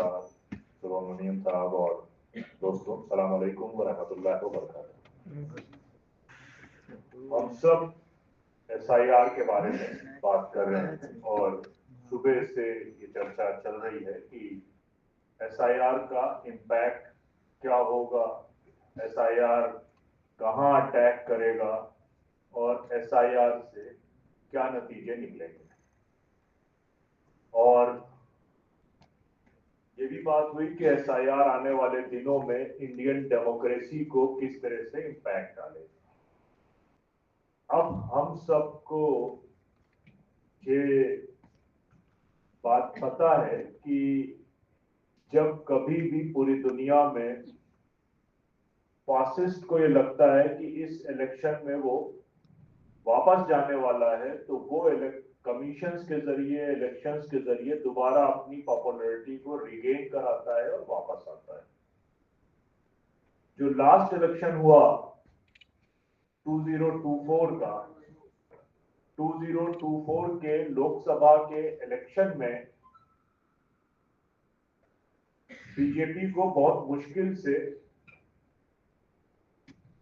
साहब, सुब्रमण्यम साहब और दोस्तों, सलाम अलैकुम व रहमतुल्लाहि व बरकातुहू। हम सब SIR के बारे में बात कर रहे हैं और सुबह से ये चर्चा चल रही है कि SIR का इम्पैक्ट क्या होगा, SIR कहाँ अटैक करेगा और SIR से क्या नतीजे निकलेंगे। और ये भी बात हुई कि SIR आने वाले दिनों में इंडियन डेमोक्रेसी को किस तरह से इम्पैक्ट डालेगा। अब हम सबको ये बात पता है कि जब कभी भी पूरी दुनिया में फासिस्ट को ये लगता है कि इस इलेक्शन में वो वापस जाने वाला है, तो वो कमीशंस के जरिए, इलेक्शंस के जरिए दोबारा अपनी पॉपुलैरिटी को रिगेन कराता है और वापस आता है। जो लास्ट इलेक्शन हुआ 2024 के लोकसभा के इलेक्शन में बीजेपी को बहुत मुश्किल से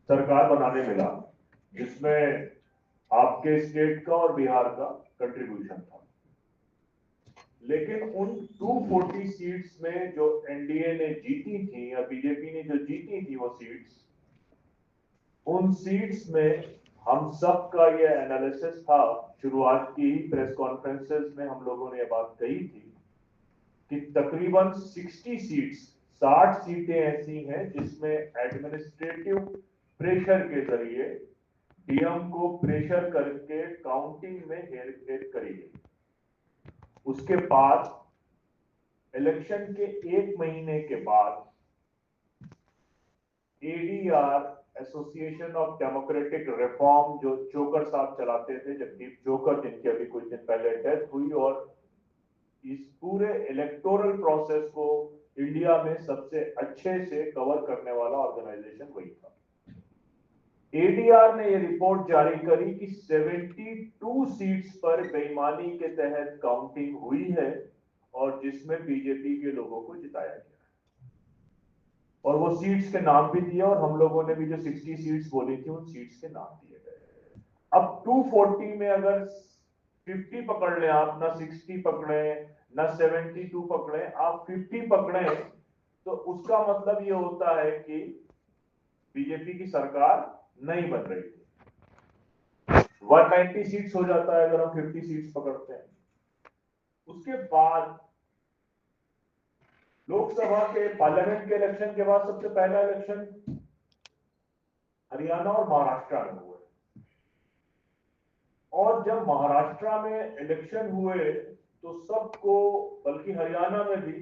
सरकार बनाने मिला, जिसमें आपके स्टेट का और बिहार का कंट्रीब्यूशन था। लेकिन उन 240 सीट्स में जो एनडीए ने जीती थी या बीजेपी ने जो जीती थी वो सीट्स, उन सीट्स में हम सब का ये एनालिसिस था, शुरुआत की ही प्रेस कॉन्फ्रेंसेस में हम लोगों ने ये बात कही थी कि तकरीबन 60 सीटें ऐसी हैं जिसमें एडमिनिस्ट्रेटिव प्रेशर के जरिए डीएम को प्रेशर करके काउंटिंग में हेरफेर करी गई। उसके बाद इलेक्शन के 1 महीने के बाद ADR, association of democratic reform, जो जोकर साहब चलाते थे, जगदीप जोकर, जिनकी अभी कुछ दिन पहले डेथ हुई, और इस पूरे इलेक्टोरल प्रोसेस को इंडिया में सबसे अच्छे से कवर करने वाला ऑर्गेनाइजेशन वही था। ADR ने ये रिपोर्ट जारी करी कि 72 सीट्स पर बेईमानी के तहत काउंटिंग हुई है और जिसमें बीजेपी के लोगों को जिताया गया, और वो सीट्स के नाम भी दिए, और हम लोगों ने भी जो 60 सीट्स बोली थी उन सीट्स के नाम दिए गए। अब 240 में अगर 50 पकड़ लें आप, ना 60 पकड़े ना 72 पकड़े, आप 50 पकड़े, तो उसका मतलब ये होता है कि बीजेपी की सरकार नहीं बन रही थी। 190 सीट्स हो जाता है अगर हम 50 सीट्स पकड़ते हैं। उसके बाद लोकसभा के, पार्लियामेंट के इलेक्शन के बाद सबसे पहला इलेक्शन हरियाणा और महाराष्ट्र में हुए, और जब महाराष्ट्र में इलेक्शन हुए तो सबको, बल्कि हरियाणा में भी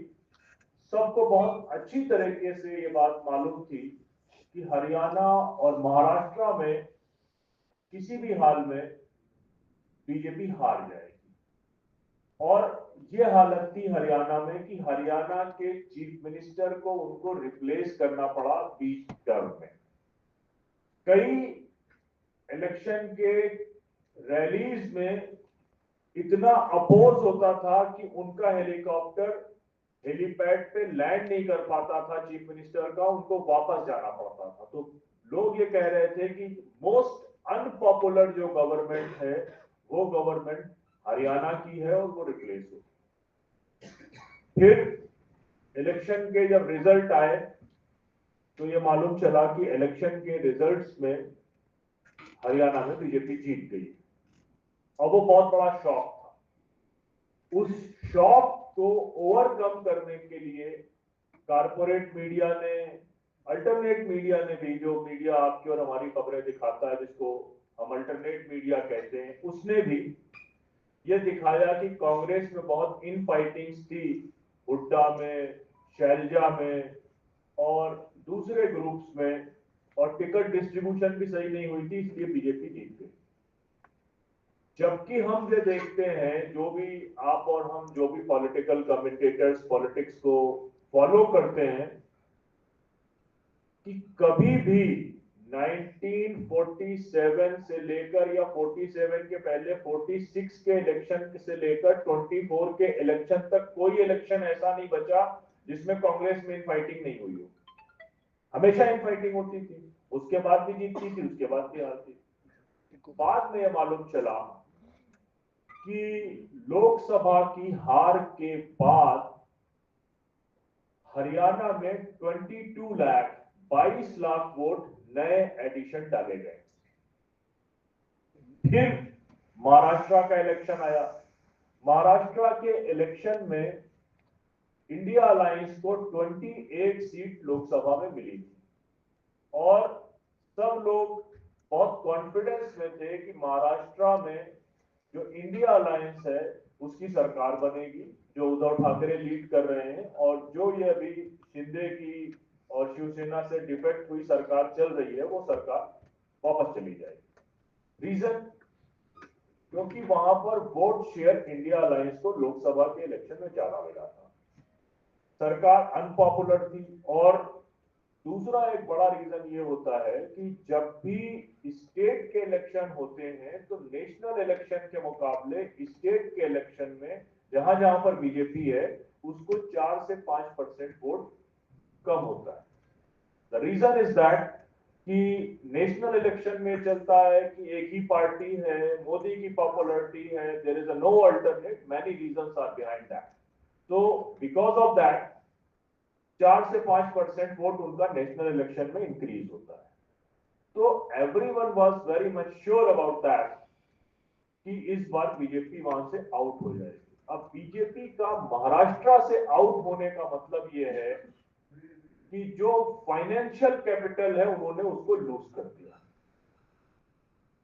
सबको बहुत अच्छी तरीके से ये बात मालूम थी कि हरियाणा और महाराष्ट्र में किसी भी हाल में बीजेपी हार जाएगी। और ये हालत थी हरियाणा में कि हरियाणा के चीफ मिनिस्टर को उनको रिप्लेस करना पड़ा बीच टर्म में। कई इलेक्शन के रैलीज में इतना अपोज होता था कि उनका हेलीकॉप्टर हेलीपैड पे लैंड नहीं कर पाता था चीफ मिनिस्टर का, उनको वापस जाना पड़ता था। तो लोग ये कह रहे थे कि मोस्ट अनपॉपुलर जो गवर्नमेंट है वो गवर्नमेंट हरियाणा की है और वो रिप्लेस हो। फिर इलेक्शन के जब रिजल्ट आए तो ये मालूम चला कि इलेक्शन के रिजल्ट्स में हरियाणा में बीजेपी जीत गई, और वो बहुत बड़ा शॉक था। उस शॉक को ओवरकम करने के लिए कारपोरेट मीडिया ने, अल्टरनेट मीडिया ने भी, जो मीडिया आपकी और हमारी खबरें दिखाता है, जिसको हम अल्टरनेट मीडिया कहते हैं, उसने भी ये दिखाया कि कांग्रेस में बहुत इन फाइटिंग्स थी, हुड्डा में, शैलजा में और दूसरे ग्रुप्स में, और टिकट डिस्ट्रीब्यूशन भी सही नहीं हुई थी, इसलिए बीजेपी जीत गई। जबकि हम ये देखते हैं, जो भी आप और हम, जो भी पॉलिटिकल कमेंटेटर्स पॉलिटिक्स को फॉलो करते हैं, कि कभी भी 1947 से लेकर या 47 के पहले 46 के इलेक्शन से लेकर 24 के इलेक्शन तक कोई इलेक्शन ऐसा नहीं बचा जिसमें कांग्रेस में इनफाइटिंग नहीं हुई हो। हमेशा इनफाइटिंग होती थी, उसके बाद भी जीतती थी, उसके बाद भी हारती थी। बाद में यह मालूम चला कि लोकसभा की हार के बाद हरियाणा में 22 लाख वोट नए एडिशन डाले गए। फिर महाराष्ट्र का इलेक्शन आया। महाराष्ट्र के इलेक्शन में इंडिया अलायंस को 28 सीट लोकसभा में मिली थी और सब लोग बहुत कॉन्फिडेंस में थे कि महाराष्ट्र में जो इंडिया अलायंस है उसकी सरकार बनेगी, जो उद्धव ठाकरे लीड कर रहे हैं, और जो ये अभी शिंदे की और शिवसेना से डिफेक्ट हुई सरकार चल रही है वो सरकार वापस चली जाएगी। रीजन, क्योंकि वहां पर वोट शेयर इंडिया अलायंस को लोकसभा के इलेक्शन में ज्यादा मिला था। सरकार अनपॉपुलर थी। और दूसरा एक बड़ा रीजन ये होता है कि जब भी स्टेट के इलेक्शन होते हैं तो नेशनल इलेक्शन के मुकाबले स्टेट के इलेक्शन में जहां जहां पर बीजेपी है उसको 4 से 5% वोट कम होता है। द रीजन इज दैट कि नेशनल इलेक्शन में चलता है कि एक ही पार्टी है, मोदी की पॉपुलैरिटी है, there is a no alternate, many reasons are behind that. तो बिकॉज ऑफ दैट 4 से 5% वोट उनका नेशनल इलेक्शन में इंक्रीज होता है। तो everyone was very much sure about that कि इस बार बीजेपी वहां से आउट हो जाएगी। अब बीजेपी का महाराष्ट्र से आउट होने का मतलब यह है कि जो फाइनेंशियल कैपिटल है उन्होंने उसको लूज कर दिया।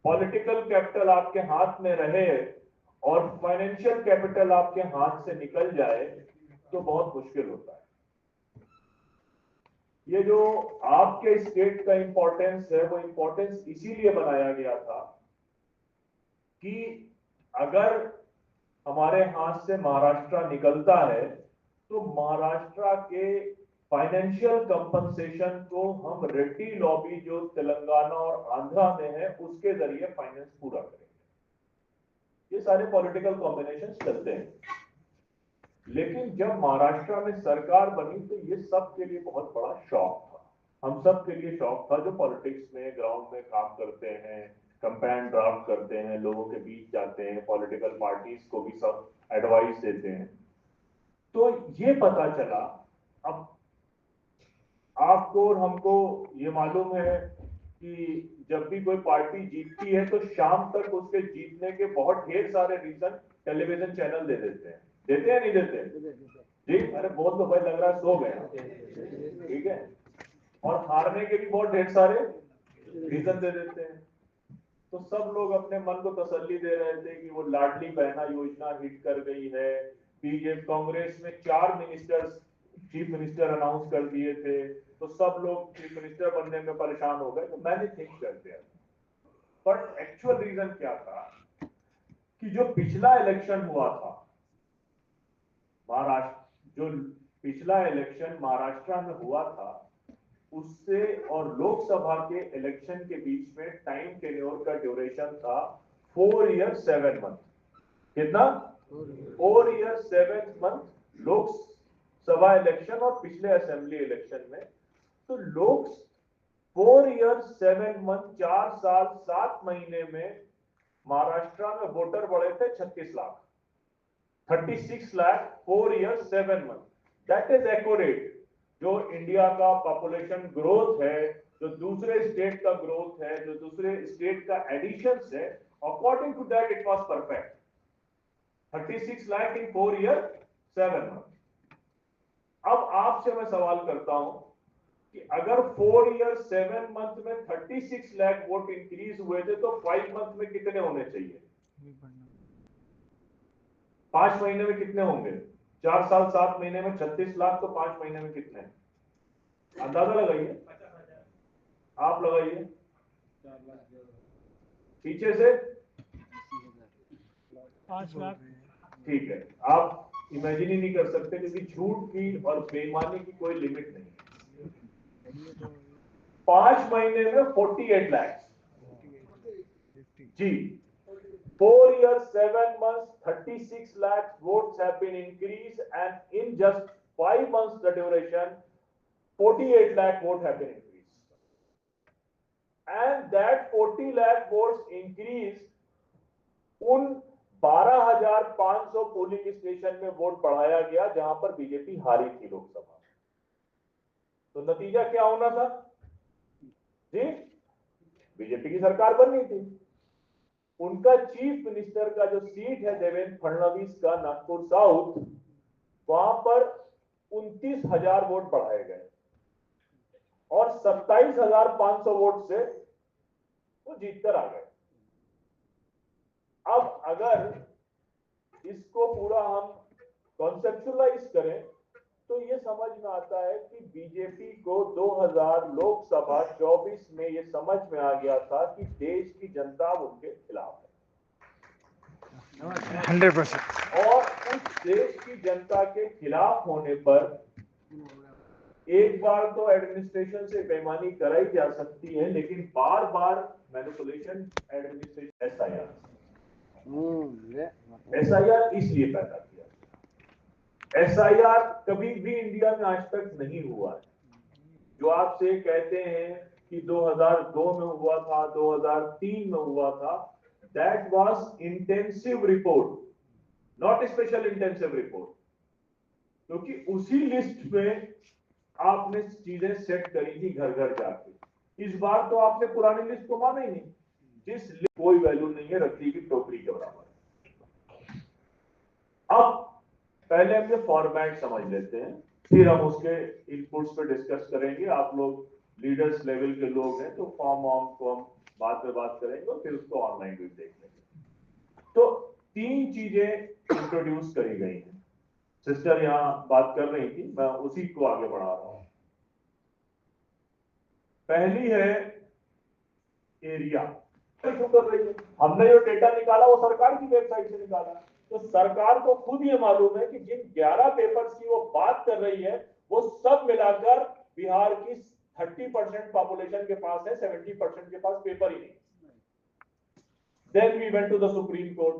पॉलिटिकल कैपिटल आपके हाथ में रहे और फाइनेंशियल कैपिटल आपके हाथ से निकल जाए तो बहुत मुश्किल होता है। ये जो आपके स्टेट का इंपॉर्टेंस है वो इंपॉर्टेंस इसीलिए बनाया गया था कि अगर हमारे हाथ से महाराष्ट्र निकलता है तो महाराष्ट्र के फाइनेंशियल कंपनसेशन को हम रेड्डी लॉबी जो तेलंगाना और आंध्रा में है उसके जरिए फाइनेंस पूरा करेंगे। ये सारे पॉलिटिकल कॉम्बिनेशन चलते हैं। लेकिन जब महाराष्ट्र में सरकार बनी तो ये सब के लिए बहुत बड़ा शॉक था। हम सब के लिए शॉक था जो पॉलिटिक्स में ग्राउंड में काम करते हैं, कंपेन ड्राफ्ट करते हैं, लोगों के बीच जाते हैं, पॉलिटिकल पार्टीज को भी सब एडवाइस देते हैं। तो ये पता चला, अब आपको और हमको ये मालूम है कि जब भी कोई पार्टी जीतती है तो शाम तक उसके जीतने के बहुत ढेर सारे रीजन टेलीविजन चैनल दे देते हैं। देते हैं नहीं देते? जी, अरे बहुत तो भाई लग रहा है सो गए। ठीक है, और हारने के भी बहुत ढेर सारे रीजन दे देते हैं। तो सब लोग अपने मन को तसल्ली दे रहे थे कि वो लाडली बहना योजना हिट कर गई है। बीजेपी कांग्रेस में 4 मिनिस्टर्स चीफ मिनिस्टर अनाउंस कर दिए थे, तो सब लोग चीफ मिनिस्टर बनने में परेशान हो गए। तो मैंने थिंक कर दिया, बट एक्चुअल रीजन क्या था कि जो पिछला इलेक्शन हुआ था महाराष्ट्र, जो पिछला इलेक्शन महाराष्ट्र में हुआ था उससे और लोकसभा के इलेक्शन के बीच में टाइम टेन्योर का ड्यूरेशन था 4 ईयर 7 मंथ। कितना? 4 ईयर 7 मंथ लोकसभा इलेक्शन और पिछले असेंबली इलेक्शन में। तो लोग 4 ईयर 7 मंथ 4 साल 7 महीने में महाराष्ट्र में वोटर बढ़े थे 36 lakh, 36 lakh 4 year 7 month. That is accurate. जो इंडिया का पॉपुलेशन ग्रोथ है, जो दूसरे स्टेट का ग्रोथ है, जो दूसरे स्टेट का एडिशन है, according to that it was perfect. 36 lakh in 4 year 7 month. अब आपसे मैं सवाल करता हूं कि अगर 4 ईयर 7 मंथ में 36 लाख वोट इंक्रीज हुए थे तो 5 मंथ में कितने होने चाहिए? 5 महीने में कितने होंगे? 4 साल 7 महीने में 36 लाख, तो 5 महीने में कितने? अंदाजा लगाइए, आप लगाइए पीछे से। 5 लाख। ठीक है, आप इमेजिन ही नहीं कर सकते क्योंकि झूठ की और बेईमानी की कोई लिमिट नहीं है। 5 महीने में 48 लाख जी। 4 years 7 months 36 lakh votes have been increased, and in just 5 months the duration, 48 lakh vote have been increased. And that 40 lakh votes increase उन 12,500 पोलिंग स्टेशन में वोट बढ़ाया गया जहां पर बीजेपी हारी थी लोकसभा। तो नतीजा क्या होना था जी? बीजेपी की सरकार बननी थी। उनका चीफ मिनिस्टर का जो सीट है देवेंद्र फडणवीस का नागपुर साउथ, वहां पर 29,000 वोट बढ़ाए गए और 27,500 वोट से वो जीतकर आ गए। अब अगर इसको पूरा हम कॉन्सेप्चुअलाइज करें तो ये समझ में आता है कि बीजेपी को 2000 लोकसभा 24 में ये समझ में आ गया था कि देश की जनता उनके खिलाफ है 100%। और उस देश की जनता के खिलाफ होने पर एक बार तो एडमिनिस्ट्रेशन से बेईमानी कराई जा सकती है, लेकिन बार बार मैनिपुलेशन एडमिनिस्ट्रेशन एसआईआर इसलिए पैदा किया। एसआईआर कभी भी इंडिया में आज तक नहीं हुआ है। जो आपसे कहते हैं कि 2002 में हुआ था, 2003 में हुआ था, that was intensive report, not special intensive report, क्योंकि उसी लिस्ट में आपने चीजें सेट करी थी घर घर जाके। इस बार तो आपने पुरानी लिस्ट को माना ही नहीं, जिस लिस्ट कोई वैल्यू नहीं है, रखी की टोकरी के बराबर। अब पहले हम ये फॉर्मेट समझ लेते हैं, फिर हम उसके इनपुट्स पे डिस्कस करेंगे। आप लोग लीडर्स लेवल के लोग हैं तो फॉर्म को हम बाद में बात करेंगे और फिर उसको ऑनलाइन भी देख लेंगे। तो 3 चीजें इंट्रोड्यूस करी गई हैं। सिस्टर यहां बात कर रही थी, मैं उसी को आगे बढ़ा रहा हूं। पहली है एरिया इशू कर रही है। हमने जो डेटा निकाला वो सरकार की वेबसाइट से निकाला, तो सरकार को खुद ये मालूम है कि जिन 11 पेपर्स की वो बात कर रही है वो सब मिलाकर बिहार की 30% पॉपुलेशन के पास है, 70% के पास पेपर ही नहीं। Then we went to the Supreme Court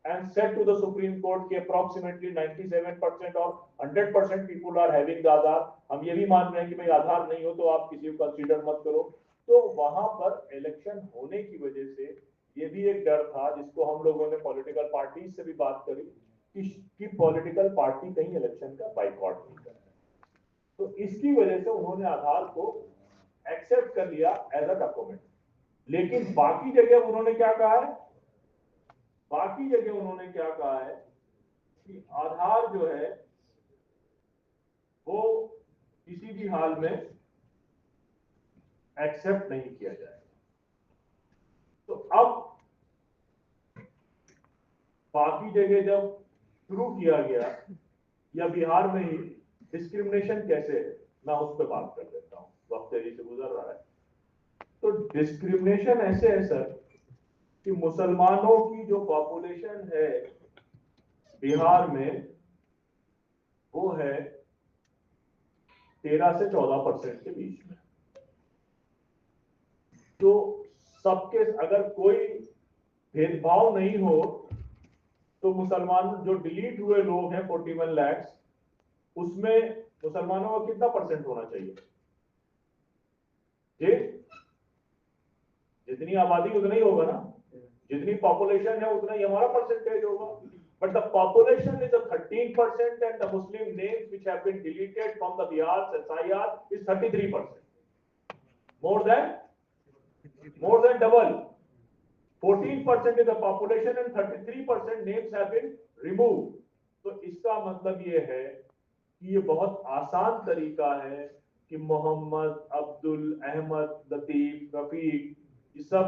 and said to the Supreme Court कि approximately 97% और 100% people are having the आधार। हम ये भी मान रहे हैं कि भाई आधार नहीं हो तो आप किसी को कंसीडर मत करो। तो वहां पर इलेक्शन होने की वजह से ये भी एक डर था, जिसको हम लोगों ने पॉलिटिकल पार्टी से भी बात करी कि पॉलिटिकल पार्टी कहीं इलेक्शन का बाइकआउट नहीं करे। तो इसकी वजह से उन्होंने आधार को एक्सेप्ट कर लिया एज अ डॉक्यूमेंट। लेकिन बाकी जगह उन्होंने क्या कहा है, बाकी जगह उन्होंने क्या कहा है कि आधार जो है वो किसी भी हाल में एक्सेप्ट नहीं किया जाएगा। तो अब बाकी जगह जब शुरू किया गया या बिहार में ही डिस्क्रिमिनेशन कैसे है, मैं उस पर बात कर देता हूं, वक्त तेजी से गुजर रहा है। तो डिस्क्रिमिनेशन ऐसे है सर कि मुसलमानों की जो पॉपुलेशन है बिहार में वो है 13 से 14% के बीच में। तो सबके अगर कोई भेदभाव नहीं हो तो मुसलमान जो डिलीट हुए लोग हैं 41 लाख, उसमें मुसलमानों का कितना परसेंट होना चाहिए जी? जितनी आबादी उतना ही होगा ना, जितनी पॉपुलेशन है उतना ही हमारा परसेंटेज होगा। But the population is a 13% and the Muslim names which have been deleted from the Bihar SIR is 33%. More than double. 14% is the population and 33% names have been removed. तो इसका मतलब ये है कि ये बहुत आसान तरीका है कि मोहम्मद, अब्दुल, अहमद, लतीफ, रफीक, ये सब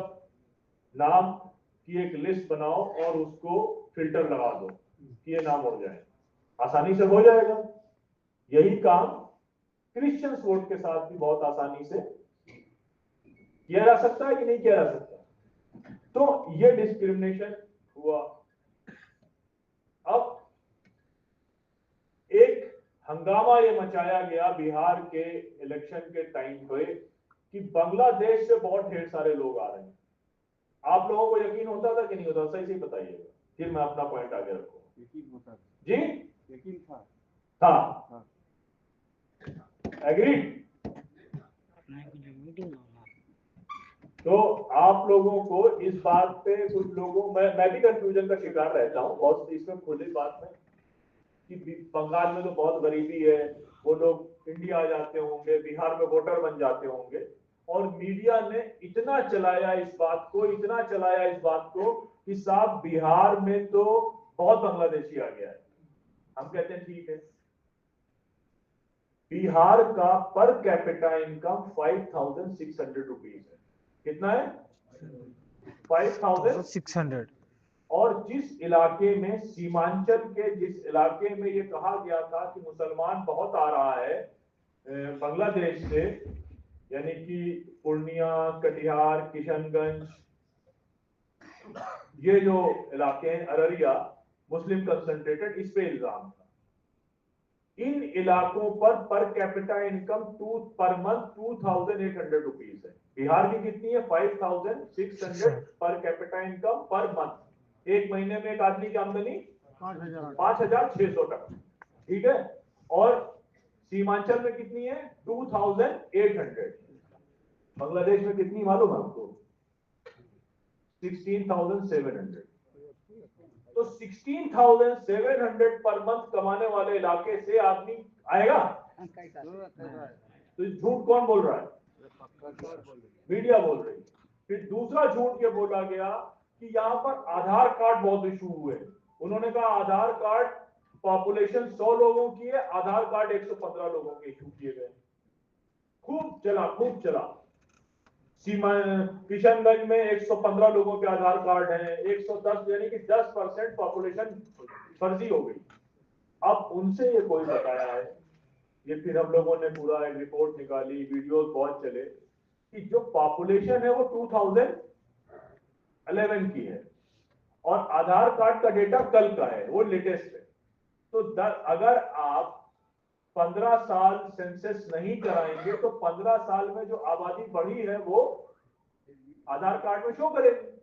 नाम की एक लिस्ट बनाओ और उसको फिल्टर लगा दो कि ये नाम उड़ जाए, आसानी से हो जाएगा। यही काम क्रिश्चियंस वोट के साथ भी बहुत आसानी से किया जा सकता है कि नहीं किया जा सकता। तो ये डिस्क्रिमिनेशन हुआ। अब एक हंगामा ये मचाया गया बिहार के इलेक्शन के टाइम पे कि बांग्लादेश से बहुत ढेर सारे लोग आ रहे हैं। आप लोगों को यकीन होता था कि नहीं होता? सही बताइएगा, फिर मैं अपना पॉइंट आगे रखूंगा। यकीन होता जी, यकीन था। हाँ। एग्री? तो आप लोगों को इस बात पे कुछ लोगों मैं भी कंफ्यूजन का शिकार रहता हूँ बहुत इसमें खुली बात में कि बंगाल में तो बहुत गरीबी है, वो लोग इंडिया आ जाते होंगे, बिहार में वोटर बन जाते होंगे, और मीडिया ने इतना चलाया इस बात को, इतना चलाया इस बात को कि साहब बिहार में तो बहुत बांग्लादेशी आ गया है। हम कहते हैं ठीक है, बिहार का पर कैपिटा इनकम 5,600 रुपीज है। कितना है? 5,600। और जिस इलाके में सीमांचल के जिस इलाके में ये कहा गया था कि मुसलमान बहुत आ रहा है बांग्लादेश से, यानी कि पूर्णिया, कटिहार, किशनगंज, ये जो इलाके हैं, अररिया, मुस्लिम कंसंट्रेटेड, इस पे इल्जाम था। इन इलाकों per capita income per month 2,800 rupees है। बिहार की कितनी है? 5,600 per capita income per month. एक महीने में एक आदमी की आमदनी 5,600 टका, ठीक है। और सीमांचल में कितनी है? 2,800। बांग्लादेश में कितनी मालूम है आपको? 16,700। तो 16,700 पर मंथ कमाने वाले इलाके से आदमी आएगा? तो झूठ कौन बोल रहा है? मीडिया बोल रही है। फिर दूसरा झूठ ये बोला गया कि यहाँ पर आधार कार्ड बहुत इशू हुए। उन्होंने कहा आधार कार्ड पॉपुलेशन 100 लोगों की है, आधार कार्ड 115 लोगों के इशू किए गए। खूब चला। सीमा किशनगंज में 115 लोगों के आधार कार्ड हैं, 110, यानी कि 10% पॉपुलेशन फर्जी हो गई। अब उनसे ये कोई बताया है, ये फिर हम लोगों ने पूरा एक रिपोर्ट निकाली, वीडियोस बहुत चले, कि जो पॉपुलेशन है वो 2011 की है और आधार कार्ड का डेटा कल का है, वो लेटेस्ट है। तो अगर आप 15 साल सेंसस नहीं कराएंगे तो 15 साल में जो आबादी बढ़ी है वो आधार कार्ड में शो करेगी।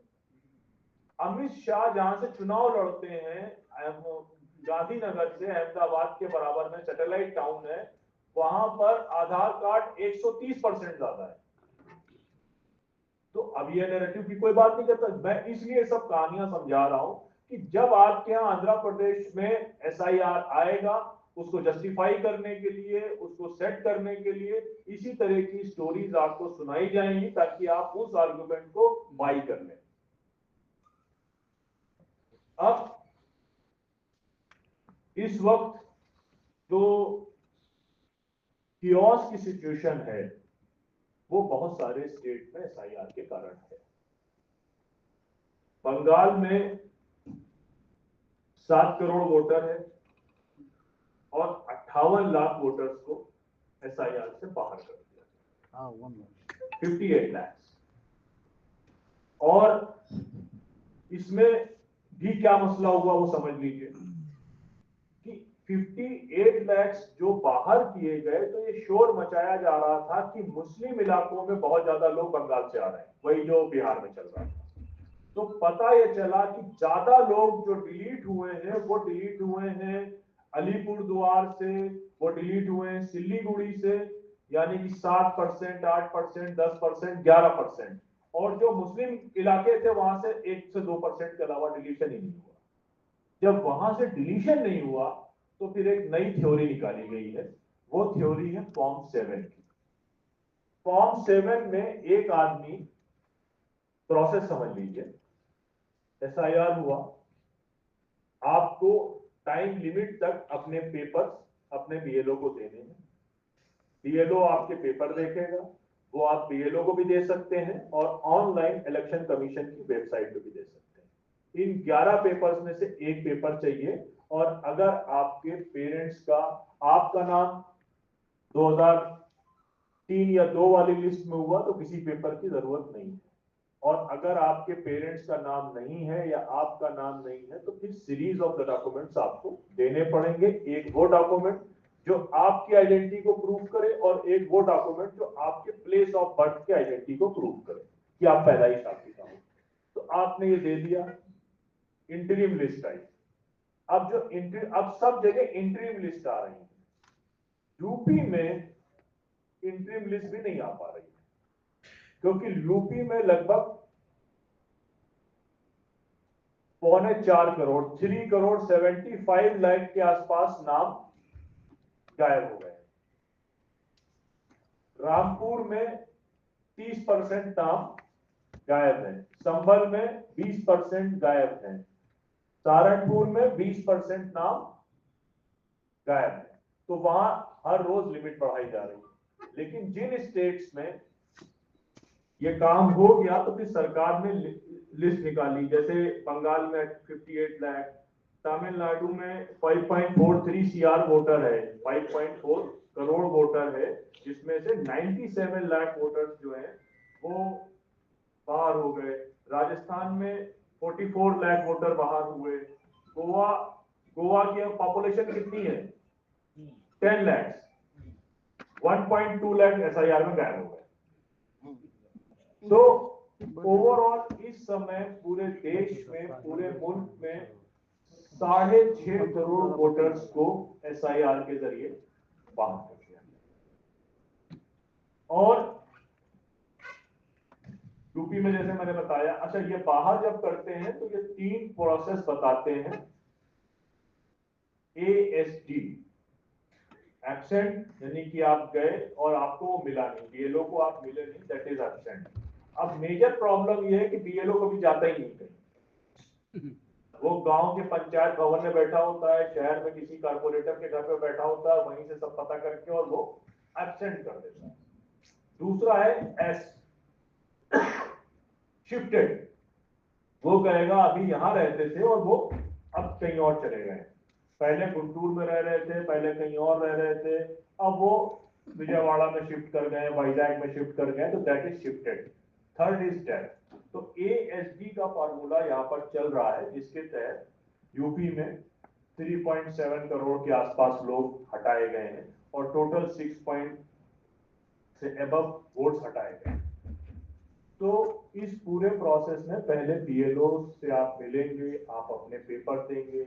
अमित शाह जहां से चुनाव लड़ते हैं, गांधीनगर से अहमदाबाद के बराबर में सैटेलाइट टाउन है, वहां पर आधार कार्ड 130% ज्यादा है। तो अब ये नैरेटिव की कोई बात नहीं करता। मैं इसलिए सब कहानियां समझा रहा हूं कि जब आपके यहाँ आंध्र प्रदेश में एसआईआर आएगा, उसको जस्टिफाई करने के लिए, उसको सेट करने के लिए इसी तरह की स्टोरीज आपको सुनाई जाएंगी ताकि आप उस आर्गुमेंट को बाई कर लें। अब इस वक्त जो कियोस की सिचुएशन है वो बहुत सारे स्टेट में एसआईआर के कारण है। बंगाल में 7 करोड़ वोटर है और 58 लाख वोटर्स को एसआईआर से बाहर कर दिया, 58 लाख। और इसमें भी क्या मसला हुआ वो समझ लीजिए कि 58 लाख जो बाहर किए गए, तो ये शोर मचाया जा रहा था कि मुस्लिम इलाकों में बहुत ज्यादा लोग बंगाल से आ रहे हैं, वही जो बिहार में चल रहा था। तो पता ये चला कि ज्यादा लोग जो डिलीट हुए हैं वो डिलीट हुए हैं अलीपुर द्वार से, वो डिलीट हुए हैं सिल्लीगुड़ी से, यानी कि 7%, 8%, 10%, 11%। और जो मुस्लिम इलाके थे वहां से 1 से 2% के अलावा डिलीशन ही नहीं हुआ। जब वहां से डिलीशन नहीं हुआ तो फिर एक नई थ्योरी निकाली गई है, वो थ्योरी है फॉर्म 7 की। फॉर्म 7 में एक आदमी, प्रोसेस समझ लीजिए, एसआईआर हुआ, आपको टाइम लिमिट तक अपने पेपर्स अपने बीएलओ को देने हैं। बीएलओ आपके पेपर देखेगा, वो आप बीएलओ को भी दे सकते हैं और ऑनलाइन इलेक्शन कमीशन की वेबसाइट पे भी दे सकते हैं। इन 11 पेपर्स में से एक पेपर चाहिए, और अगर आपके पेरेंट्स का, आपका नाम 2003 या 2 वाली लिस्ट में हुआ तो किसी पेपर की जरूरत नहीं है। और अगर आपके पेरेंट्स का नाम नहीं है या आपका नाम नहीं है तो फिर सीरीज ऑफ द डॉक्यूमेंट्स आपको देने पड़ेंगे। एक वो डॉक्यूमेंट जो आपकी आइडेंटिटी को प्रूव करे और एक वो डॉक्यूमेंट जो आपके प्लेस ऑफ बर्थ के आइडेंटिटी को प्रूव करे कि आप पैदाइश आपकी कहां हो। तो आपने ये दे दिया, इंटरिम लिस्ट आई। अब सब जगह इंटरिम लिस्ट आ रही है। यूपी में इंटरिम लिस्ट भी नहीं आ पा रही है, क्योंकि यूपी में लगभग 3.25 करोड़ 3.75 करोड़ के आसपास नाम गायब हो गए। रामपुर में 30% नाम गायब है, संभल में 20% गायब है, सहारनपुर में 20% नाम गायब है। तो वहां हर रोज लिमिट बढ़ाई जा रही है। लेकिन जिन स्टेट्स में ये काम हो गया तो फिर सरकार ने लिस्ट निकाली, जैसे बंगाल में 58 लाख, तमिलनाडु में 5.43 CR वोटर है, 5.4 करोड़ वोटर है, जिसमें से 97 लाख वोटर्स जो है वो बाहर हो गए। राजस्थान में 44 लाख वोटर बाहर हुए। गोवा की पॉपुलेशन कितनी है? 10 लाख, 1.2 लाख SIR में गायब हो गए। तो ओवरऑल इस समय पूरे देश में, पूरे मुल्क में 6.5 करोड़ वोटर्स को SIR के जरिए बाहर कर दिया। और यूपी में जैसे मैंने बताया, अच्छा ये बाहर जब करते हैं तो ये 3 प्रोसेस बताते हैं। ASD, एब्सेंट, यानी कि आप गए और आपको वो मिला नहीं, BLO को आप मिले नहीं, दैट इज एब्सेंट। अब मेजर प्रॉब्लम ये है कि BLO कभी जाता ही नहीं कहीं। वो गांव के पंचायत भवन में बैठा होता है, शहर में किसी कारपोरेटर के घर पे बैठा होता है, वहीं से सब पता करके और वो एब्सेंट कर देता है। दूसरा है S, शिफ्टेड, वो कहेगा अभी यहां रहते थे और वो अब कहीं और चले गए, पहले गुंटूर में रह रहे थे, पहले कहीं और रह रहे थे, अब वो विजयवाड़ा में शिफ्ट कर गए, वाइजैक में शिफ्ट कर गए, तो that is shifted. Third is death. तो ASD का फॉर्मूला यहाँ पर चल रहा है, जिसके तहत यूपी में 3.7 करोड़ के आसपास लोग हटाए गए हैं और टोटल 6 से अबव वोट्स हटाए गए। तो इस पूरे प्रोसेस में पहले BLO से आप मिलेंगे, आप अपने पेपर देंगे,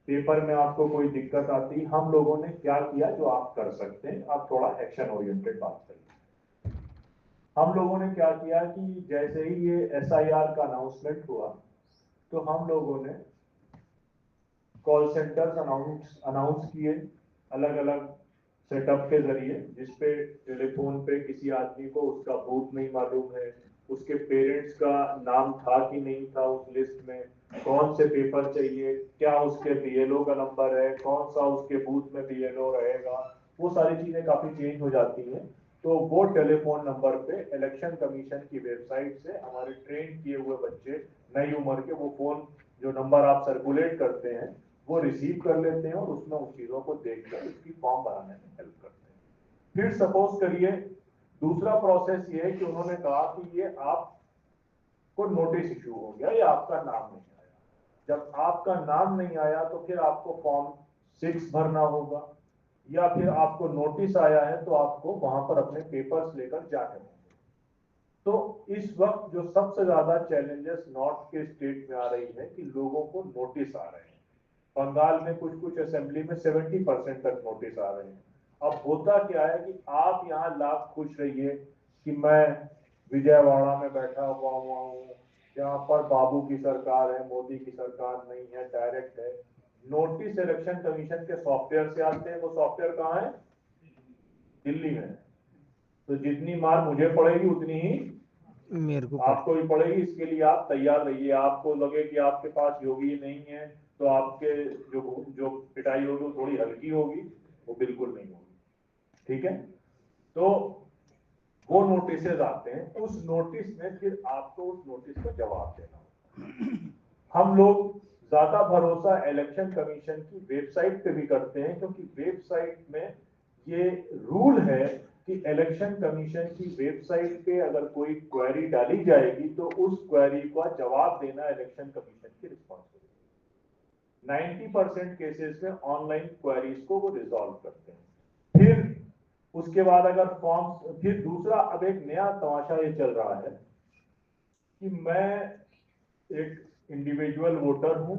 पेपर में आपको कोई दिक्कत आती, हम लोगों ने क्या किया जो आप कर सकते हैं, आप थोड़ा एक्शन ओरिएंटेड बात करिए। हम लोगों ने क्या किया कि जैसे ही ये SIR का अनाउंसमेंट हुआ तो हम लोगों ने कॉल सेंटर्स अनाउंस किए अलग अलग सेटअप के जरिए, जिसपे टेलीफोन पे किसी आदमी को उसका बूथ नहीं मालूम है, उसके पेरेंट्स का नाम था कि नहीं था उस लिस्ट में, कौन से पेपर चाहिए, क्या उसके BLO का नंबर है, कौन सा उसके बूथ में BLO रहेगा, वो सारी चीजें काफी चेंज हो जाती हैं। तो वो टेलीफोन नंबर पे इलेक्शन कमीशन की वेबसाइट से हमारे ट्रेन किए हुए बच्चे नई उम्र के वो फोन जो नंबर आप सर्कुलेट करते हैं वो रिसीव कर लेते हैं और उसमें उन चीजों को देखकर उसकी फॉर्म बनाने में हेल्प करते हैं। फिर सपोज करिए दूसरा प्रोसेस ये है कि उन्होंने कहा कि ये आपको नोटिस इशू हो गया या आपका नाम नहीं आया। जब आपका नाम नहीं आया तो फिर आपको फॉर्म 6 भरना होगा, या फिर आपको नोटिस आया है तो आपको वहां पर अपने पेपर्स लेकर जाने होंगे। तो इस वक्त जो सबसे ज्यादा चैलेंजेस नॉर्थ के स्टेट में आ रही है कि लोगों को नोटिस आ रहे हैं। बंगाल में कुछ कुछ असेंबली में 70% तक नोटिस आ रहे हैं। अब होता क्या है कि आप यहाँ लाख खुश रहिए कि मैं विजयवाड़ा में बैठा हुआ हूँ, जहाँ पर बाबू की सरकार है, मोदी की सरकार नहीं है, डायरेक्ट है। नोटिस इलेक्शन कमीशन के सॉफ्टवेयर से आते हैं, वो सॉफ्टवेयर कहाँ है? दिल्ली में। तो जितनी मार मुझे पड़ेगी उतनी ही मेरे को आपको भी पड़ेगी। इसके लिए आप तैयार रहिए। आपको लगे कि आपके पास योगी नहीं है तो आपके जो जो पिटाई होगी वो थोड़ी हल्की होगी, वो बिल्कुल नहीं होगी। ठीक है, तो वो नोटिसेज आते हैं, उस नोटिस में फिर आपको उस नोटिस का जवाब देना होगा। हम लोग ज्यादा भरोसा इलेक्शन कमीशन की वेबसाइट पे भी करते हैं, क्योंकि वेबसाइट में ये रूल है कि इलेक्शन कमीशन की वेबसाइट पे अगर कोई क्वेरी डाली जाएगी तो उस क्वेरी का जवाब देना इलेक्शन कमीशन की रिस्पॉन्सिबिलिटी। 90% केसेस में ऑनलाइन क्वेरीज को वो रिजॉल्व करते हैं। फिर उसके बाद अगर फॉर्म, फिर दूसरा अब एक नया तमाशा ये चल रहा है कि मैं एक इंडिविजुअल वोटर हूं,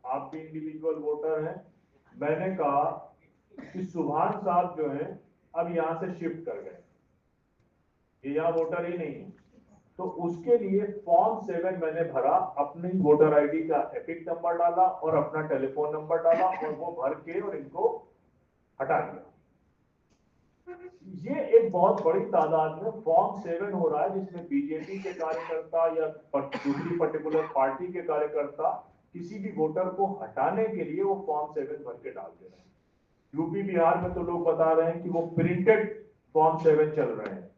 आप भी इंडिविजुअल वोटर हैं। मैंने कहा कि सुभान साहब जो है अब यहां से शिफ्ट कर गए, ये यहाँ वोटर ही नहीं है। तो उसके लिए फॉर्म 7 मैंने भरा, अपनी वोटर आईडी का एपिक नंबर डाला और अपना टेलीफोन नंबर डाला और वो भर के और इनको हटा दिया। ये एक बहुत बड़ी तादाद में फॉर्म 7 हो रहा है, जिसमें बीजेपी के कार्यकर्ता या दूसरी पर्टिकुलर पार्टी के कार्यकर्ता किसी भी वोटर को हटाने के लिए वो फॉर्म 7 भर के डाल दे रहे हैं। यूपी बिहार में तो लोग बता रहे हैं कि वो प्रिंटेड फॉर्म 7 चल रहे हैं,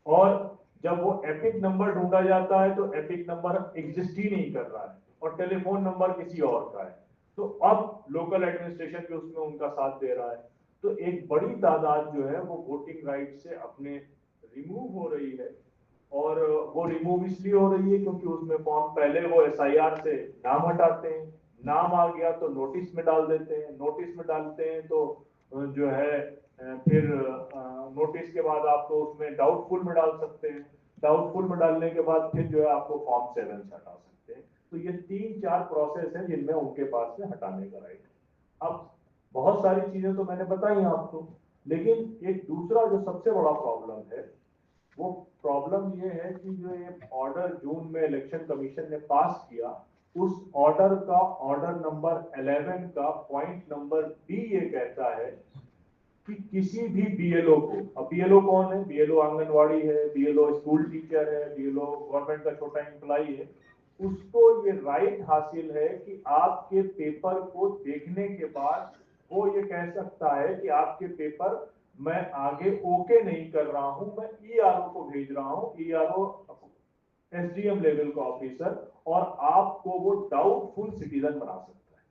और जब वो एपिक नंबर ढूंढा जाता है तो एपिक नंबर एग्जिस्ट ही नहीं कर रहा है और टेलीफोन नंबर किसी और का है। तो अब लोकल एडमिनिस्ट्रेशन भी उसमें उनका साथ दे रहा है। तो एक बड़ी तादाद जो है वो वोटिंग राइट से अपने रिमूव हो रही है, और वो रिमूव इसलिए हो रही है क्योंकि उसमें फॉर्म पहले वो एसआईआर से नाम हटाते हैं, नाम आ गया तो नोटिस में डाल देते हैं, नोटिस में डालते हैं तो जो है फिर नोटिस के बाद आपको उसमें डाउटफुल में डाल सकते हैं, डाउटफुल में डालने के बाद फिर जो है आपको फॉर्म 7 से हटा सकते हैं। तो ये 3-4 प्रोसेस है जिनमें उनके पास में हटाने का राइट है। अब बहुत सारी चीजें तो मैंने बताई आपको, लेकिन एक दूसरा जो सबसे बड़ा प्रॉब्लम है, वो प्रॉब्लम ये है कि जो ये ऑर्डर जून में इलेक्शन कमीशन ने पास किया, उस ऑर्डर का ऑर्डर नंबर 11 का पॉइंट नंबर बी ये कहता है कि किसी भी बीएलओ को, अब बीएलओ कौन है, बीएलओ आंगनवाड़ी है, बीएलओ स्कूल टीचर है, बीएलओ गवर्नमेंट का छोटा एम्प्लॉई है, उसको ये राइट हासिल है कि आपके पेपर को देखने के बाद वो ये कह सकता है कि आपके पेपर मैं आगे ओके नहीं कर रहा हूं, मैं ईआरओ को भेज रहा हूं, ईआरओ एसडीएम लेवल का ऑफिसर, और आपको वो डाउटफुल सिटीजन बना सकता है।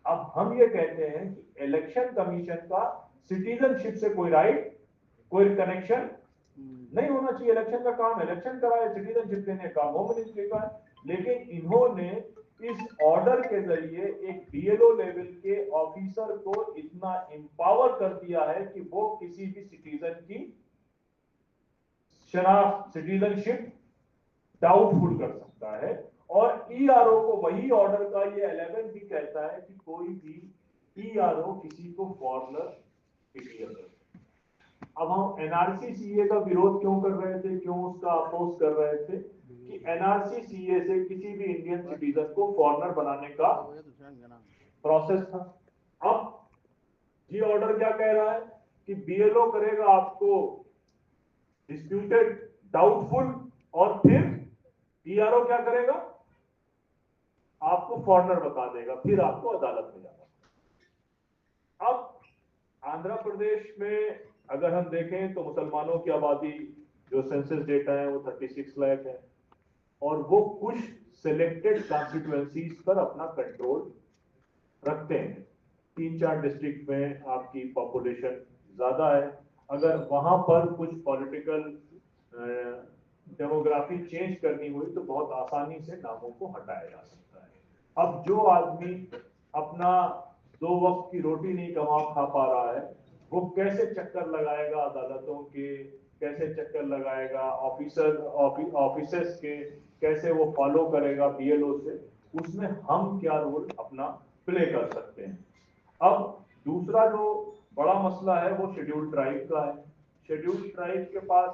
अब हम ये कहते हैं कि इलेक्शन कमीशन का सिटीजनशिप से कोई राइट, कोई कनेक्शन नहीं होना चाहिए। इलेक्शन का काम इलेक्शन कराए, सिटीजनशिप देने का होम मिनिस्ट्री का है। लेकिन इन्होंने इस ऑर्डर के जरिए एक बीएलओ लेवल के ऑफिसर को इतना इंपावर कर दिया है कि वो किसी भी सिटीजन की शनाख्त, सिटीजनशिप डाउटफुल कर सकता है। और ईआरओ को वही ऑर्डर का ये 11 भी कहता है कि कोई भी ईआरओ किसी को फॉरनर क्लियर कर। अब हम एनआरसी सीए का विरोध क्यों कर रहे थे, क्यों उसका अपोज कर रहे थे कि एनआरसी सीए से किसी भी इंडियन सिटीजन को फॉरनर बनाने का प्रोसेस था। अब ये ऑर्डर क्या कह रहा है कि बीएलओ करेगा आपको डिस्प्यूटेड, डाउटफुल, और फिर ईआरओ क्या करेगा, आपको फॉरनर बता देगा, फिर आपको अदालत में जाना। अब आंध्र प्रदेश में अगर हम देखें तो मुसलमानों की आबादी जो सेंसस डेटा है वो 36 लाख है, और वो कुछ सिलेक्टेड कॉन्स्टिट्यूएंसीज पर अपना कंट्रोल रखते हैं। 3-4 डिस्ट्रिक्ट में आपकी पॉपुलेशन ज्यादा है, अगर वहां पर कुछ पॉलिटिकल डेमोग्राफी चेंज करनी हुई तो बहुत आसानी से नामों को हटाया जा सकता है। अब जो आदमी अपना 2 वक्त की रोटी नहीं कमा खा पा रहा है, वो कैसे चक्कर लगाएगा अदालतों के, कैसे चक्कर लगाएगा ऑफिसर्स के, कैसे वो फॉलो करेगा बीएलओ से, उसमें हम क्या रोल अपना प्ले कर सकते हैं। अब दूसरा जो बड़ा मसला है वो शेड्यूल्ड ट्राइब का है। शेड्यूल्ड ट्राइब के पास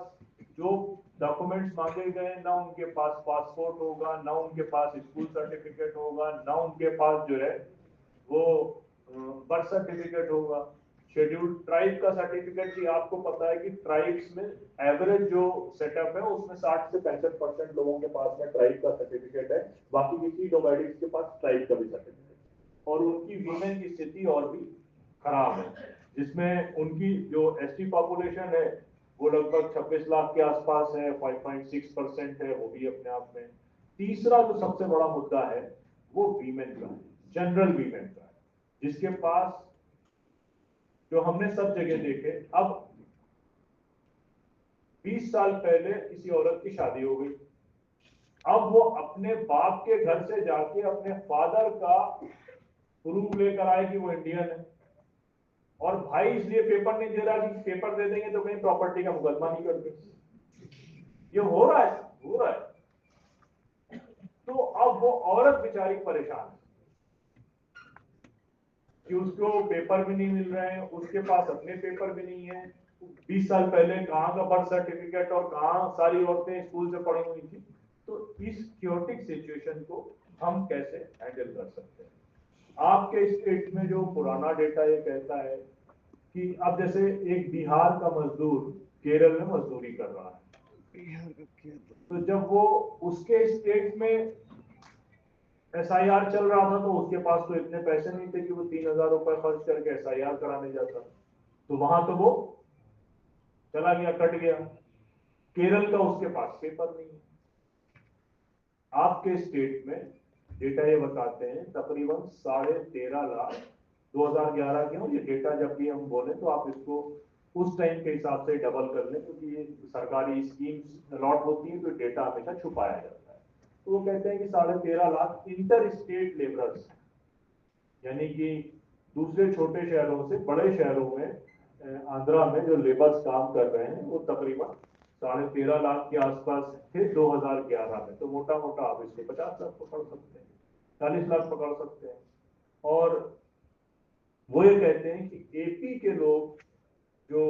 जो डॉक्यूमेंट्स मांगे गए, ना उनके पास पासपोर्ट होगा, ना उनके पास स्कूल सर्टिफिकेट होगा, ना उनके पास जो है वो बर्थ सर्टिफिकेट होगा। शेड्यूल्ड ट्राइब का सर्टिफिकेट भी आपको पता है कि ट्राइब्स में एवरेज जो सेटअप है उसमें 60 से 65% लोगों के पास में ट्राइब का सर्टिफिकेट है, बाकी किसी नोमैडिक्स के पास ट्राइब का भी सर्टिफिकेट, और उनकी वीमेन की स्थिति और भी खराब है, जिसमें उनकी जो एसटी पॉपुलेशन है वो लगभग 26 लाख के आसपास है, 5.6% है, वो भी अपने आप में। तीसरा जो सबसे बड़ा मुद्दा है वो वीमेन का है, जनरल वीमेन का है, जिसके पास जो हमने सब जगह देखे। अब 20 साल पहले किसी औरत की शादी हो गई, अब वो अपने बाप के घर से जाके अपने फादर का प्रूफ लेकर आए कि वो इंडियन है, और भाई इसलिए पेपर नहीं दे रहा कि पेपर दे देंगे तो कहीं प्रॉपर्टी का मुकदमा नहीं करते। ये हो रहा है, हो रहा है। तो अब वो औरत बेचारी परेशान है कि उसको पेपर भी नहीं मिल रहे हैं, उसके पास अपने पेपर भी नहीं है, 20 साल पहले कहाँ का बर्थ सर्टिफिकेट और कहाँ सारी औरतें स्कूल से पढ़ी हुई थी। तो इस क्योटिक सिचुएशन को हम कैसे हैंडल कर सकते हैं? आपके स्टेट में जो पुराना डेटा ये कहता है कि अब जैसे एक बिहार का मजदूर केरल में मजदूरी कर रहा है, तो जब वो उसके स्टेट में SIR चल रहा था तो उसके पास तो इतने पैसे नहीं थे कि वो 3,000 रुपए खर्च करके SIR कराने जाता, तो वहां तो वो चला गया, कट गया। केरल का उसके पास पेपर नहीं है। आपके स्टेट में डेटा ये बताते हैं तकरीबन 13.5 लाख 2011 के हो ये डेटा, जब भी हम बोले तो आप इसको उस टाइम के हिसाब से डबल कर लें, क्योंकि ये सरकारी स्कीम्स अलॉट होती है तो डेटा हमेशा छुपाया जाता है। तो वो कहते हैं कि 13.5 लाख इंटर स्टेट लेबरर्स, यानी कि दूसरे छोटे शहरों से बड़े शहरों में आंध्रा में जो लेबर्स काम कर रहे हैं वो तकरीबन 13.5 लाख के आसपास थे 2011 में। तो मोटा मोटा आप इसको 50 लाख पकड़ सकते हैं, 40 लाख पकड़ सकते हैं। और वो ये कहते हैं कि AP के लोग जो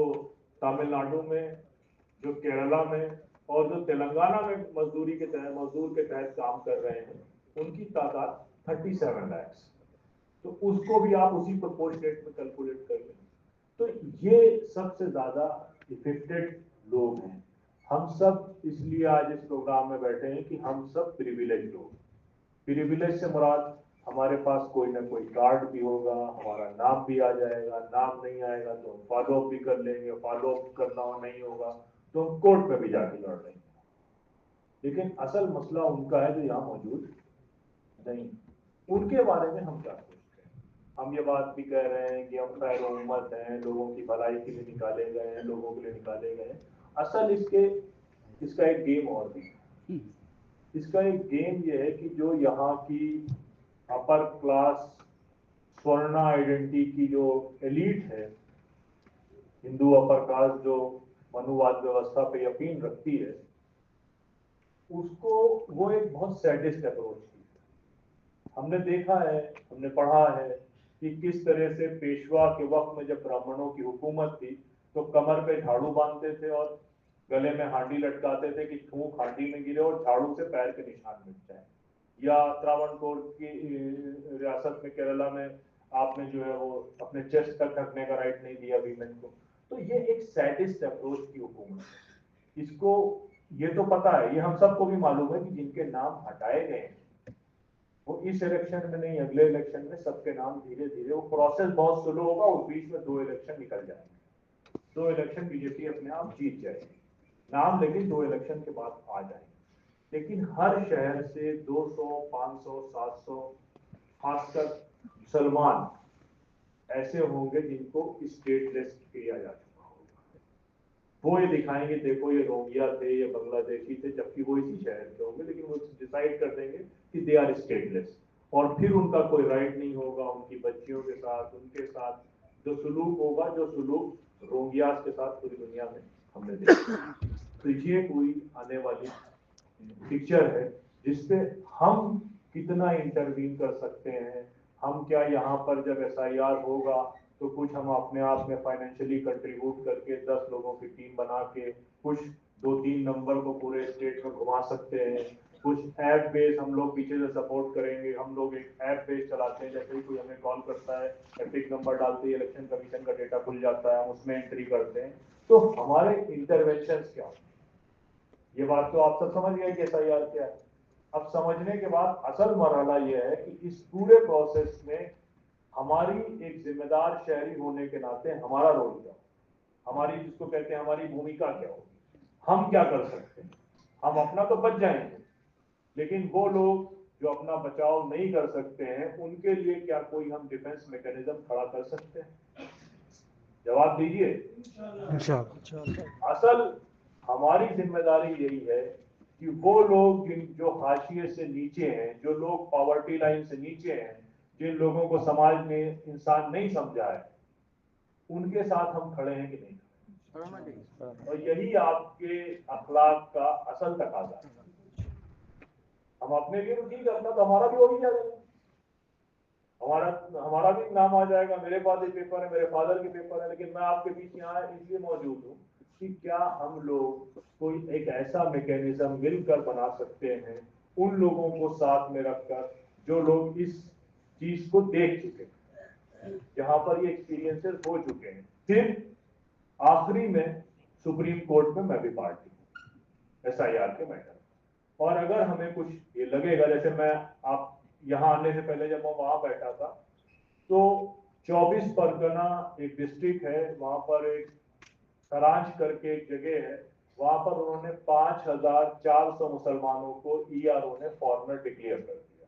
तमिलनाडु में, जो केरला में और जो तेलंगाना में मजदूर के तहत काम कर रहे हैं, उनकी तादाद 37 लाख। तो उसको भी आप उसी प्रोपोर्शनेट में कैलकुलेट कर लें। तो ये सबसे ज्यादा इफेक्टेड लोग हैं। हम सब इसलिए आज इस प्रोग्राम में बैठे हैं कि हम सब प्रिविलेज लोग। प्रिविलेज से मुराद हमारे पास कोई ना कोई कार्ड भी होगा, हमारा नाम भी आ जाएगा, नाम नहीं आएगा तो हम फॉलो अप भी कर लेंगे, फॉलो अप करना नहीं होगा तो हम कोर्ट में भी जाके लड़ लेंगे। लेकिन असल मसला उनका है जो यहाँ मौजूद नहीं। उनके बारे में हम क्या सोचते हैं? हम ये बात भी कह रहे हैं कि हम खैर उम्मत हैं, लोगों की भलाई के लिए निकाले गए हैं, लोगों के लिए निकाले गए हैं। असल इसका एक गेम और भी है। इसका एक गेम ये है कि जो यहाँ की अपर क्लास स्वर्ण आइडेंटिटी की जो एलीट है, हिंदू अपर क्लास जो मनुवाद व्यवस्था पे यकीन रखती है, उसको वो एक बहुत सैडिस्ट अप्रोच थी। हमने देखा है, हमने पढ़ा है कि किस तरह से पेशवा के वक्त में जब ब्राह्मणों की हुकूमत थी तो कमर पे झाड़ू बांधते थे और गले में हांडी लटकाते थे कि थूक हांडी में गिरे और झाड़ू से पैर के निशान मिट जाए। या त्रावणकोर की रियासत में केरला में आपने जो है वो अपने चेस्ट तक ढकने का राइट नहीं दिया वीमेन को। तो ये एक सैडिस्ट अप्रोच की हुकूमत है। इसको ये तो पता है, ये हम सबको भी मालूम है कि जिनके नाम हटाए गए हैं वो इस इलेक्शन में नहीं, अगले इलेक्शन में सबके नाम धीरे धीरे, वो प्रोसेस बहुत स्लो होगा, उस बीच में 2 इलेक्शन निकल जाएंगे, 2 इलेक्शन बीजेपी अपने आप जीत जाएगी, नाम लेकिन 2 इलेक्शन के बाद आ जाएंगे। लेकिन हर शहर से 200, 500, 700 खासकर मुसलमान ऐसे होंगे जिनको स्टेटलेस किया जा चुका होगा। वो ये दिखाएंगे देखो ये रोहिंग्या थे, ये बांग्लादेशी थे, जबकि वो इसी शहर के होंगे, लेकिन वो डिसाइड कर देंगे कि दे आर स्टेटलेस। और फिर उनका कोई राइट नहीं होगा, उनकी बच्चियों के साथ, उनके साथ जो सुलूक होगा, जो सुलूक रोहिंग्यास के साथ पूरी दुनिया में हमने देखा। तो ये कोई आने वाली पिक्चर है जिसपे हम कितना इंटरवीन कर सकते हैं। हम क्या यहाँ पर जब SIR होगा तो कुछ हम अपने आप में फाइनेंशियली कंट्रीब्यूट करके 10 लोगों की टीम बना के कुछ 2-3 नंबर को पूरे स्टेट में घुमा सकते हैं। कुछ ऐप बेस हम लोग पीछे से सपोर्ट करेंगे। हम लोग एक ऐप बेस चलाते हैं, जैसे ही कोई हमें कॉल करता है, एपिक नंबर डालते ही इलेक्शन कमीशन का डेटा खुल जाता है, हम उसमें एंट्री करते हैं। तो हमारे इंटरवेंशन क्या होते हैं? ये बात तो आप सब समझ गए कि SIR क्या है। अब समझने के बाद असल मरहला ये है कि इस पूरे प्रोसेस में हमारी एक जिम्मेदार शहरी होने के नाते हमारा रोल क्या हो, हमारी जिसको कहते हैं हमारी भूमिका क्या होगी, हम क्या कर सकते हैं। हम अपना तो बच जाएंगे, लेकिन वो लोग जो अपना बचाव नहीं कर सकते हैं उनके लिए क्या कोई हम डिफेंस मैकेनिज्म खड़ा कर सकते हैं? जवाब दीजिए। असल हमारी जिम्मेदारी यही है कि वो लोग जो हाशिए से नीचे हैं, जो लोग पॉवर्टी लाइन से नीचे हैं, जिन लोगों को समाज ने इंसान नहीं समझा है, उनके साथ हम खड़े हैं कि नहीं। और यही आपके अखलाक का असल तकाजा है। हम अपने लिए तो ठीक है, अपना तो हमारा भी हो ही जाएगा, हमारा हमारा भी नाम आ जाएगा, मेरे पास भी पेपर है, मेरे फादर के पेपर है, लेकिन मैं आपके बीच यहाँ इसलिए मौजूद हूँ कि क्या हम लोग कोई एक ऐसा मैकेनिज्म मिलकर बना सकते हैं उन लोगों को साथ में रखकर जो लोग इस चीज को देख चुके हैं, जहां पर ये एक्सपीरियंसेस हो चुके हैं। फिर आखिरी में सुप्रीम कोर्ट में मैं भी पार्टी हूँ SIR के मैटर। और अगर हमें कुछ ये लगेगा, जैसे मैं आप यहाँ आने से पहले जब मैं वहां बैठा था तो 24 परगना एक डिस्ट्रिक्ट है, वहां पर एक सरांच करके एक जगह है, वहां पर उन्होंने 5400 मुसलमानों को ERO ने फॉरेनर डिक्लेयर कर दिया।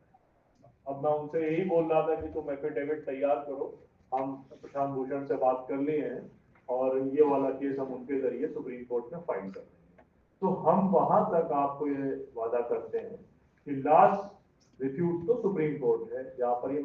अब मैं उनसे यही बोल रहा था कि तुम एफिडेविट तैयार करो, हम प्रशांत भूषण से बात कर लिए हैं और ये वाला केस हम उनके जरिए सुप्रीम कोर्ट में फाइल कर देंगे। तो हम वहां तक आपको ये वादा करते हैं कि लास्ट रिफ्यूट तो सुप्रीम कोर्ट है, जहां पर ये